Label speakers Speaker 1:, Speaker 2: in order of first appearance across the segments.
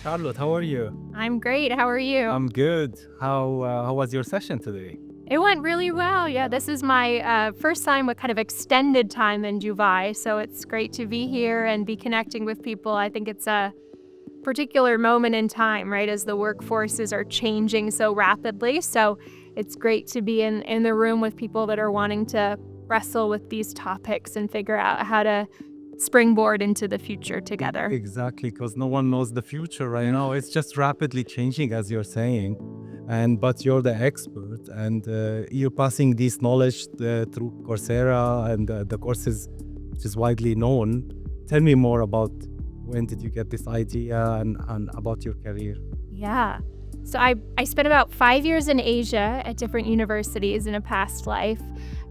Speaker 1: Charlotte, how are you?
Speaker 2: I'm great. How are you?
Speaker 1: I'm good. How was your session today?
Speaker 2: It went really well. Yeah, this is my first time with kind of extended time in Dubai. So it's great to be here and be connecting with people. I think it's a particular moment in time, right, as the workforces are changing so rapidly. So it's great to be in the room with people that are wanting to wrestle with these topics and figure out how to springboard into the future together.
Speaker 1: Exactly, because no one knows the future right now. It's just rapidly changing, as you're saying, but you're the expert, and you're passing this knowledge through Coursera and the courses, which is widely known. Tell me more about when did you get this idea and about your career.
Speaker 2: Yeah. So I spent about 5 years in Asia at different universities in a past life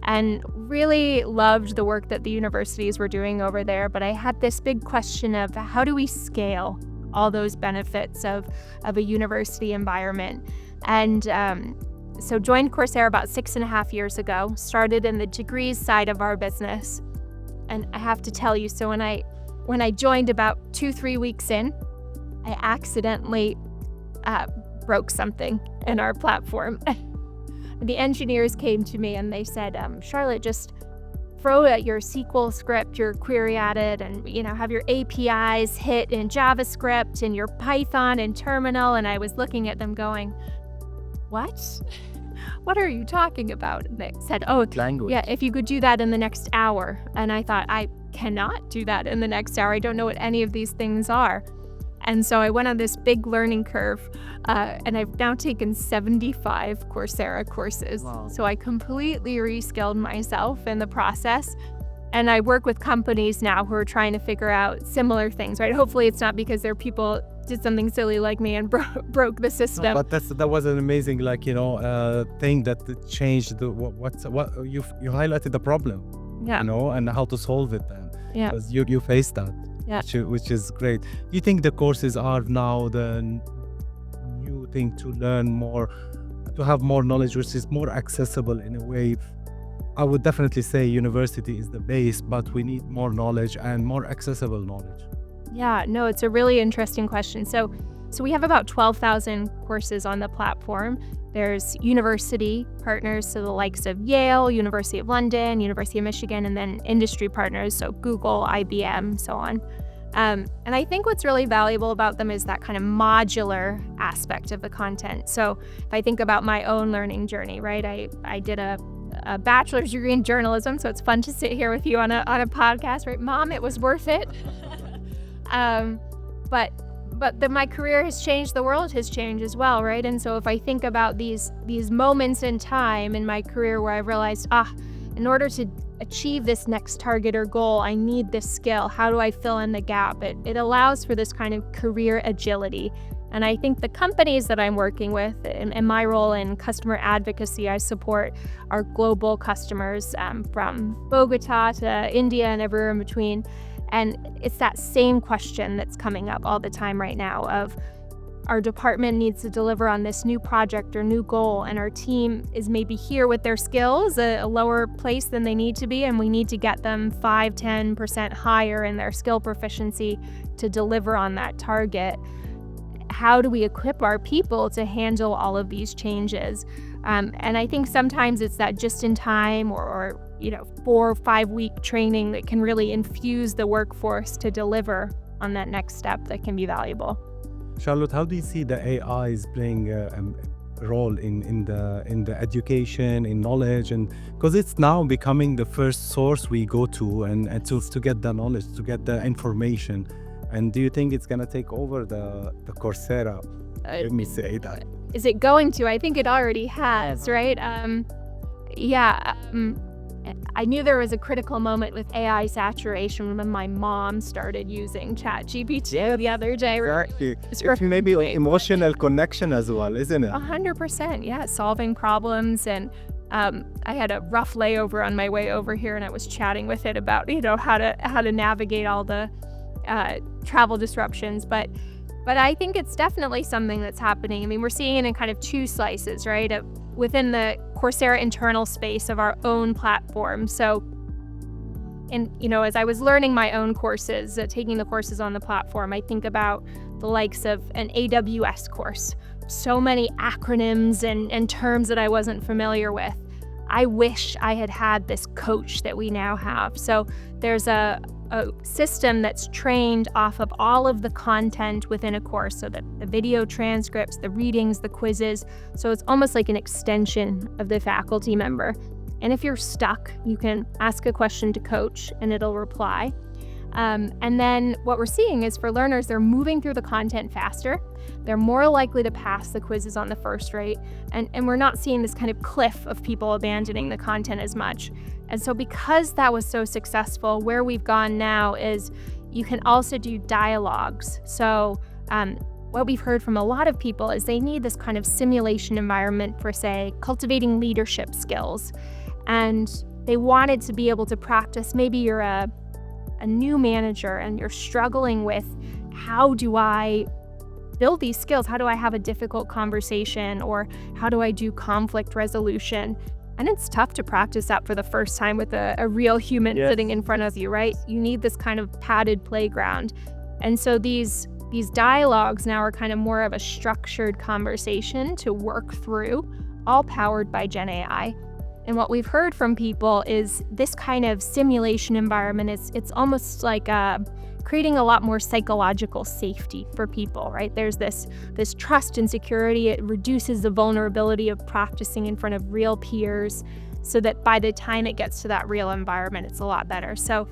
Speaker 2: and really loved the work that the universities were doing over there. But I had this big question of how do we scale all those benefits of a university environment? And so joined Coursera about 6.5 years ago, started in the degrees side of our business. And I have to tell you, so when I joined about 2-3 weeks in, I accidentally broke something in our platform. The engineers came to me and they said, Charlotte, just throw at your SQL script, your query at it, and have your APIs hit in JavaScript and your Python and terminal. And I was looking at them going, what? What are you talking about? And they said, oh,
Speaker 1: Language.
Speaker 2: yeah, if you could do that in the next hour. And I thought, I cannot do that in the next hour. I don't know what any of these things are. And so I went on this big learning curve, and I've now taken 75 Coursera courses.
Speaker 1: Wow.
Speaker 2: So I completely reskilled myself in the process. And I work with companies now who are trying to figure out similar things, right? Hopefully it's not because their people did something silly like me and broke the system.
Speaker 1: No, but that was an amazing, thing that changed what you highlighted the problem,
Speaker 2: Yeah.
Speaker 1: and how to solve it then.
Speaker 2: Yeah.
Speaker 1: Because you faced that.
Speaker 2: Yeah.
Speaker 1: Which is great. Do you think the courses are now the new thing to learn more, to have more knowledge, which is more accessible in a way? I would definitely say university is the base, but we need more knowledge and more accessible knowledge.
Speaker 2: Yeah, no, it's a really interesting question. So we have about 12,000 courses on the platform. There's university partners, so the likes of Yale, University of London, University of Michigan, and then industry partners, so Google, IBM, so on. And I think what's really valuable about them is that kind of modular aspect of the content. So if I think about my own learning journey, right, I did a bachelor's degree in journalism, so it's fun to sit here with you on a podcast, right? Mom, it was worth it. But my career has changed, the world has changed as well, right? And so if I think about these moments in time in my career where I realized, in order to achieve this next target or goal, I need this skill. How do I fill in the gap? It allows for this kind of career agility. And I think the companies that I'm working with, in my role in customer advocacy, I support our global customers from Bogota to India and everywhere in between. And it's that same question that's coming up all the time right now of our department needs to deliver on this new project or new goal, and our team is maybe here with their skills a lower place than they need to be, and we need to get them 5-10% higher in their skill proficiency to deliver on that target. How do we equip our people to handle all of these changes? And I think sometimes it's that just in time or 4 or 5 week training that can really infuse the workforce to deliver on that next step that can be valuable.
Speaker 1: Charlotte, how do you see the AI is playing a role in the education, in knowledge, and because it's now becoming the first source we go to and to get the knowledge, to get the information. And do you think it's gonna take over the Coursera? Let me say that.
Speaker 2: Is it going to? I think it already has, right? I knew there was a critical moment with AI saturation when my mom started using ChatGPT the other day.
Speaker 1: Exactly. It's maybe emotional connection as well, isn't it?
Speaker 2: 100%, yeah. Solving problems. And I had a rough layover on my way over here, and I was chatting with it about, how to navigate all the travel disruptions. But I think it's definitely something that's happening. I mean, we're seeing it in kind of two slices, right? Within the Coursera internal space of our own platform. So, as I was learning my own courses, taking the courses on the platform, I think about the likes of an AWS course. So many acronyms and terms that I wasn't familiar with. I wish I had had this coach that we now have. So there's a system that's trained off of all of the content within a course, so that the video transcripts, the readings, the quizzes. So it's almost like an extension of the faculty member. And if you're stuck, you can ask a question to coach and it'll reply. And then what we're seeing is for learners, they're moving through the content faster. They're more likely to pass the quizzes on the first rate. And we're not seeing this kind of cliff of people abandoning the content as much. And so because that was so successful, where we've gone now is you can also do dialogues. So what we've heard from a lot of people is they need this kind of simulation environment for, say, cultivating leadership skills. And they wanted to be able to practice. Maybe you're a new manager and you're struggling with, how do I build these skills? How do I have a difficult conversation? Or how do I do conflict resolution? And it's tough to practice that for the first time with a real human sitting in front of you, right? You need this kind of padded playground. And so these dialogues now are kind of more of a structured conversation to work through, all powered by Gen AI. And what we've heard from people is this kind of simulation environment, it's almost like creating a lot more psychological safety for people, right? There's this trust and security. It reduces the vulnerability of practicing in front of real peers, so that by the time it gets to that real environment, it's a lot better. So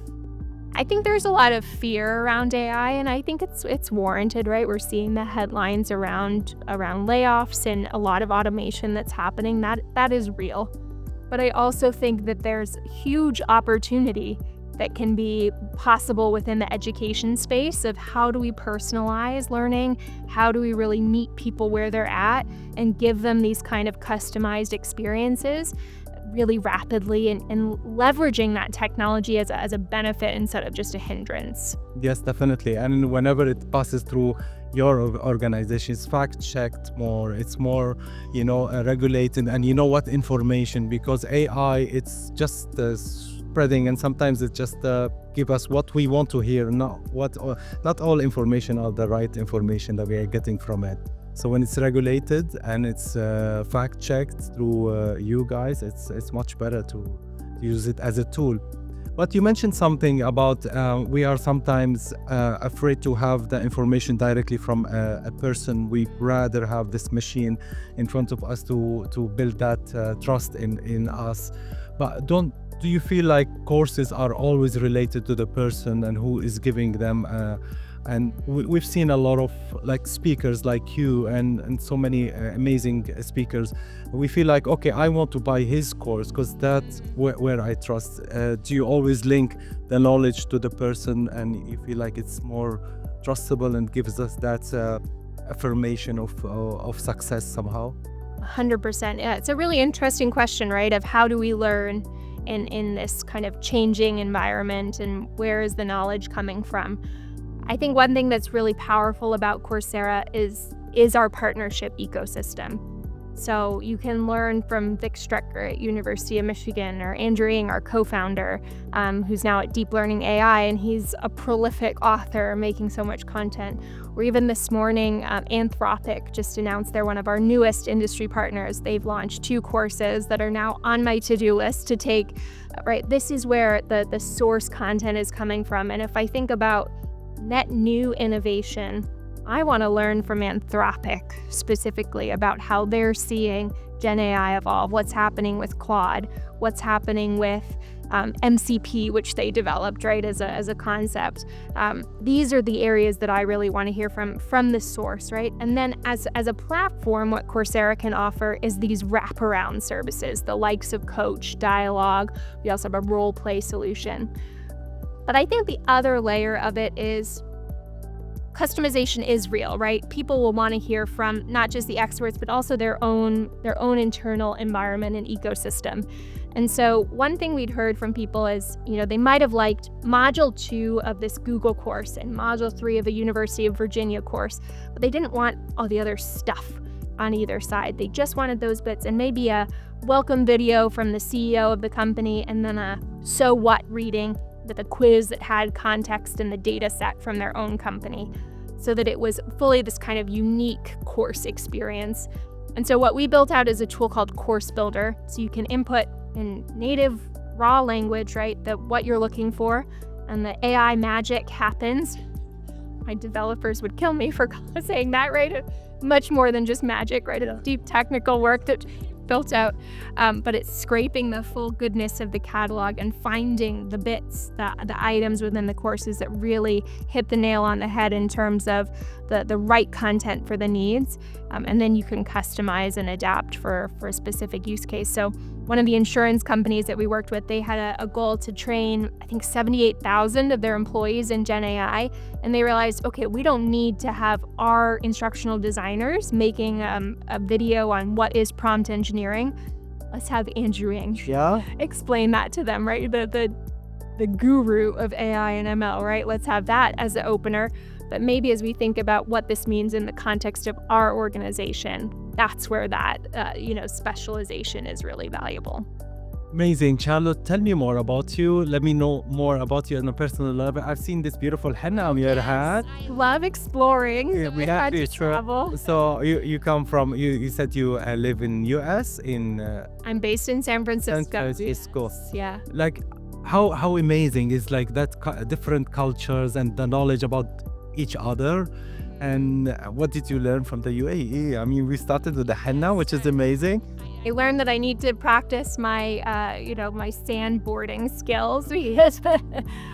Speaker 2: I think there's a lot of fear around AI, and I think it's warranted, right? We're seeing the headlines around layoffs and a lot of automation that's happening. That is real. But I also think that there's huge opportunity that can be possible within the education space of how do we personalize learning? How do we really meet people where they're at and give them these kind of customized experiences really rapidly, and leveraging that technology as a benefit instead of just a hindrance?
Speaker 1: Yes, definitely. And whenever it passes through your organization, it's fact-checked more, it's more, regulated, and what information, because AI, it's just spreading, and sometimes it just give us what we want to hear, not all information are the right information that we are getting from it. So when it's regulated and it's fact-checked through you guys, it's much better to use it as a tool. But you mentioned something about we are sometimes afraid to have the information directly from a person. We'd rather have this machine in front of us to build that trust in us. But do you feel like courses are always related to the person and who is giving them? And we've seen a lot of speakers like you and so many amazing speakers. We feel like, okay, I want to buy his course because that's where I trust. Do you always link the knowledge to the person, and you feel like it's more trustable and gives us that affirmation of success somehow?
Speaker 2: 100%. Yeah, it's a really interesting question, right? Of how do we learn in this kind of changing environment, and where is the knowledge coming from? I think one thing that's really powerful about Coursera is our partnership ecosystem. So you can learn from Vic Strecker at University of Michigan, or Andrew Ng, our co-founder, who's now at Deep Learning AI, and he's a prolific author making so much content. Or even this morning, Anthropic just announced they're one of our newest industry partners. They've launched 2 courses that are now on my to-do list to take. Right, this is where the source content is coming from. And if I think about net new innovation, I want to learn from Anthropic specifically about how they're seeing Gen AI evolve, what's happening with Claude, what's happening with MCP, which they developed, right, as a concept. These are the areas that I really want to hear from the source, right? And then as a platform, what Coursera can offer is these wraparound services, the likes of Coach, Dialogue. We also have a role play solution. But I think the other layer of it is customization is real, right? People will want to hear from not just the experts, but also their own internal environment and ecosystem. And so one thing we'd heard from people is, they might have liked Module 2 of this Google course and Module 3 of a University of Virginia course, but they didn't want all the other stuff on either side. They just wanted those bits, and maybe a welcome video from the CEO of the company, and then a so what reading with a quiz that had context and the data set from their own company. so that it was fully this kind of unique course experience. And so what we built out is a tool called Course Builder. So you can input in native raw language, right, what you're looking for, and the AI magic happens. My developers would kill me for saying that, right? Much more than just magic, right? It's deep technical work that built out, but it's scraping the full goodness of the catalog and finding the bits, the items within the courses that really hit the nail on the head in terms of the right content for the needs, and then you can customize and adapt for a specific use case. So one of the insurance companies that we worked with, they had a goal to train, I think, 78,000 of their employees in Gen AI, and they realized, okay, we don't need to have our instructional designers making a video on what is prompt engineering. Let's have Andrew Yang explain that to them, right? The guru of AI and ML, right? Let's have that as the opener. But maybe as we think about what this means in the context of our organization, that's where that specialization is really valuable.
Speaker 1: Amazing. Charlotte, tell me more about you. Let me know more about you on a personal level. I've seen this beautiful henna on your hat.
Speaker 2: I love exploring.
Speaker 1: Yeah, we had to travel. So you come from, you said you live in US,
Speaker 2: I'm based in San Francisco.
Speaker 1: San Francisco.
Speaker 2: Yeah.
Speaker 1: Like, how amazing is like that different cultures and the knowledge about each other. And what did you learn from the UAE? I mean, we started with the henna, which is amazing.
Speaker 2: I learned that I need to practice my, my sandboarding skills because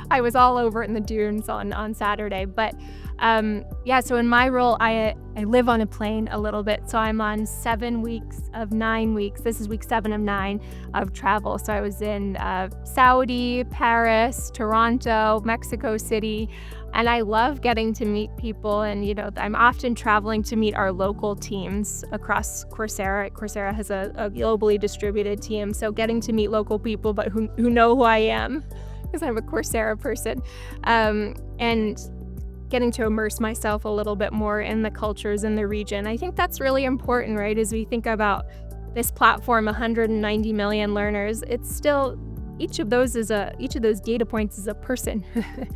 Speaker 2: I was all over it in the dunes on Saturday. But so in my role, I live on a plane a little bit. So I'm on 7 weeks of 9 weeks. This is week 7 of 9 of travel. So I was in Saudi, Paris, Toronto, Mexico City. And I love getting to meet people, and I'm often traveling to meet our local teams across Coursera. Coursera has a globally distributed team, so getting to meet local people, but who know who I am, because I'm a Coursera person, and getting to immerse myself a little bit more in the cultures in the region. I think that's really important, right? As we think about this platform, 190 million learners, it's still. Each of those data points is a person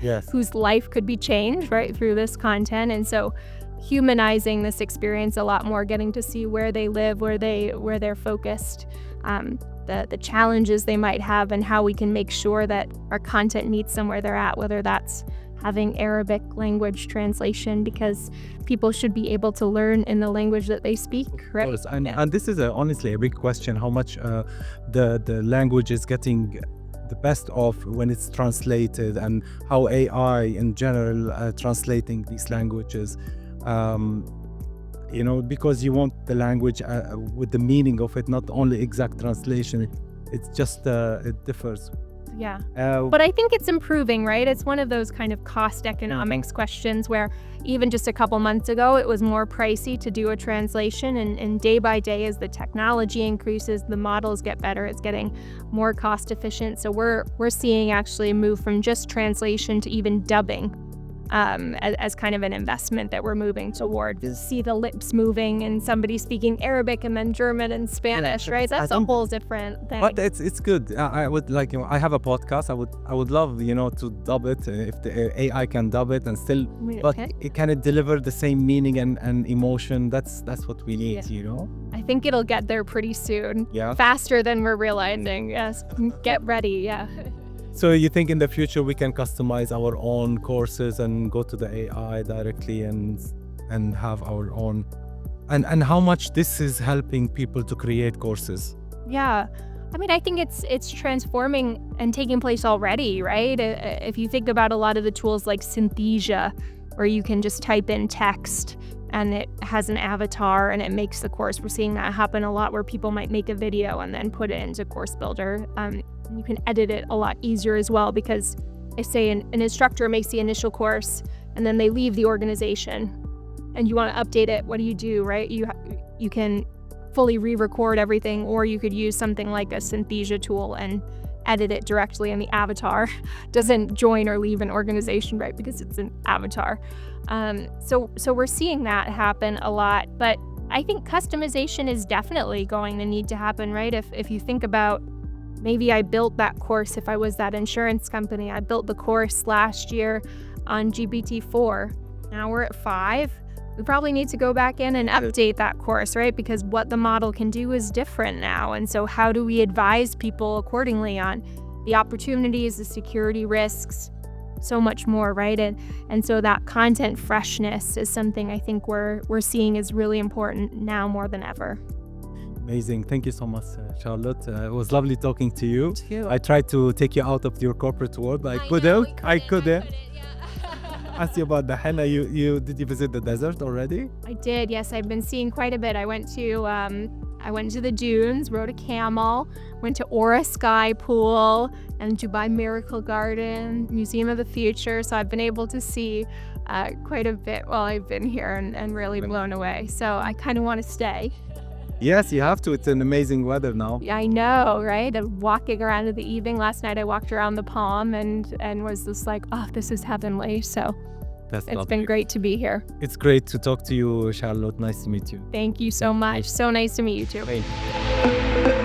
Speaker 1: yes.
Speaker 2: whose life could be changed right through this content. And so humanizing this experience a lot more, getting to see where they live, where they're focused, the challenges they might have, and how we can make sure that our content meets them where they're at, whether that's having Arabic language translation, because people should be able to learn in the language that they speak, right?
Speaker 1: Of course. And this is honestly a big question, how much the language is getting the best of when it's translated, and how AI in general translating these languages, because you want the language with the meaning of it, not only exact translation. It's just it differs.
Speaker 2: Yeah. But I think it's improving, right? It's one of those kind of cost economics questions where even just a couple months ago, it was more pricey to do a translation. And day by day, as the technology increases, the models get better, it's getting more cost efficient. So we're seeing actually a move from just translation to even dubbing as kind of an investment that we're moving toward. To see the lips moving and somebody speaking Arabic and then German and Spanish, right? That's a whole different thing.
Speaker 1: But it's good. I would like, I have a podcast. I would love, to dub it if the AI can dub it and still, but can it deliver the same meaning and emotion? That's what we need,
Speaker 2: I think it'll get there pretty soon.
Speaker 1: Yeah.
Speaker 2: Faster than we're realizing. Yes. Get ready. Yeah.
Speaker 1: So you think in the future we can customize our own courses and go to the AI directly and have our own, and how much this is helping people to create courses?
Speaker 2: Yeah. I mean, I think it's transforming and taking place already, right? If you think about a lot of the tools like Synthesia, where you can just type in text and it has an avatar and it makes the course. We're seeing that happen a lot, where people might make a video and then put it into Course Builder. You can edit it a lot easier as well, because if, say, an instructor makes the initial course and then they leave the organization and you want to update it, what do, right? You can fully re-record everything, or you could use something like a Synthesia tool and edit it directly, and the avatar doesn't join or leave an organization, right? Because it's an avatar. So we're seeing that happen a lot, but I think customization is definitely going to need to happen, right? If you think about, maybe I built that course, if I was that insurance company, I built the course last year on GPT-4. Now we're at 5. We probably need to go back in and update that course, right? Because what the model can do is different now. And so how do we advise people accordingly on the opportunities, the security risks, so much more, right? And so that content freshness is something I think we're seeing is really important now more than ever.
Speaker 1: Amazing. Thank you so much, Charlotte. It was lovely talking to you.
Speaker 2: Too.
Speaker 1: I tried to take you out of your corporate world, but I couldn't. Ask you about the henna. Did you visit the desert already?
Speaker 2: I did, yes. I've been seeing quite a bit. I went to the dunes, rode a camel, went to Aura Sky Pool and Dubai Miracle Garden, Museum of the Future. So I've been able to see quite a bit while I've been here and really blown away. So I kind of want to stay.
Speaker 1: Yes, you have to. It's an amazing weather now.
Speaker 2: I know, right? I'm walking around in the evening. Last night I walked around the palm and was just like, oh, this is heavenly. So
Speaker 1: That's
Speaker 2: it's
Speaker 1: lovely.
Speaker 2: been great to be here.
Speaker 1: It's great to talk to you, Charlotte. Nice to meet you.
Speaker 2: Thank you so much. So nice to meet you too.
Speaker 1: Thank you.